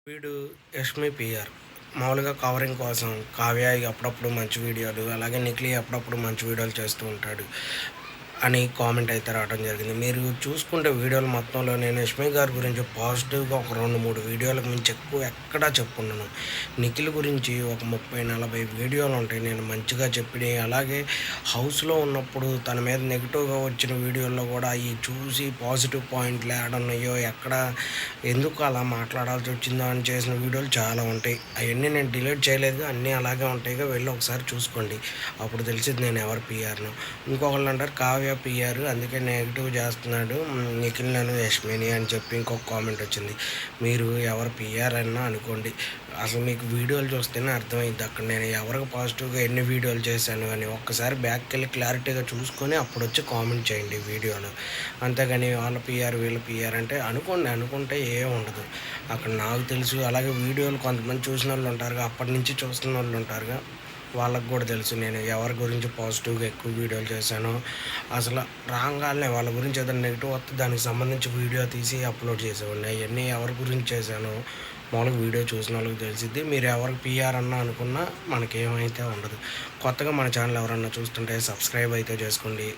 వీడు యష్మి పిఆర్ మామూలుగా కవరింగ్ కోసం కావ్య అప్పుడప్పుడు మంచి వీడియోలు, అలాగే నిఖిల్ అప్పుడప్పుడు మంచి వీడియోలు చేస్తూ ఉంటాడు అని కామెంట్ అయితే రావడం జరిగింది. మీరు చూసుకుంటే వీడియోలు మొత్తంలో నేను యష్మి గారి గురించి పాజిటివ్గా ఒక 2-3 వీడియోలకు మించి ఎక్కువ ఎక్కడా చెప్పుకున్నాను. నిఖిల్ గురించి ఒక 30-40 వీడియోలు ఉంటాయి నేను మంచిగా చెప్పినవి. అలాగే హౌస్లో ఉన్నప్పుడు తన మీద నెగిటివ్గా వచ్చిన వీడియోల్లో కూడా ఈ చూసి పాజిటివ్ పాయింట్లు ఏడున్నాయో, ఎక్కడ ఎందుకు అలా మాట్లాడాల్సి వచ్చిందో అని చేసిన వీడియోలు చాలా ఉంటాయి. అవన్నీ నేను డిలీట్ చేయలేదు, అన్నీ అలాగే ఉంటాయిగా, వెళ్ళి ఒకసారి చూసుకోండి. అప్పుడు తెలిసింది నేను ఎవరు పిఆర్ను. ఇంకొకళ్ళు అంటారు కావ్య పిఆర్ అందుకే నెగిటివ్ చేస్తున్నాడు నిఖిల్ నన్ను యష్మిని అని చెప్పి ఇంకొక కామెంట్ వచ్చింది. మీరు ఎవరు పిఆర్ అన్నా అనుకోండి, అసలు మీకు వీడియోలు చూస్తేనే అర్థమైంది అక్కడ నేను ఎవరికి పాజిటివ్గా ఎన్ని వీడియోలు చేశాను అని. ఒక్కసారి బ్యాక్కి వెళ్ళి క్లారిటీగా చూసుకొని అప్పుడు వచ్చి కామెంట్ చేయండి వీడియోలో. అంతేగాని వాళ్ళ పిఆర్ వీళ్ళ పిఆర్ అంటే అనుకుంటే ఏం ఉండదు అక్కడ. నాకు తెలుసు, అలాగే వీడియోలు కొంతమంది చూసిన వాళ్ళు ఉంటారుగా, అప్పటి నుంచి చూస్తున్న వాళ్ళు ఉంటారుగా, వాళ్ళకు కూడా తెలుసు నేను ఎవరి గురించి పాజిటివ్గా ఎక్కువ వీడియోలు చేశాను. అసలు రాగానే వాళ్ళ గురించి ఏదైనా నెగిటివ్ వస్తే దానికి సంబంధించి వీడియో తీసి అప్లోడ్ చేసేవాడిని. అవన్నీ ఎవరి గురించి చేశాను మామూలుగా వీడియో చూసిన వాళ్ళకి తెలిసిద్ది. మీరు ఎవరికి పిఆర్ అన్నా అనుకున్నా మనకేమైతే ఉండదు. కొత్తగా మన ఛానల్ ఎవరన్నా చూస్తుంటే సబ్స్క్రైబ్ అయితే చేసుకోండి.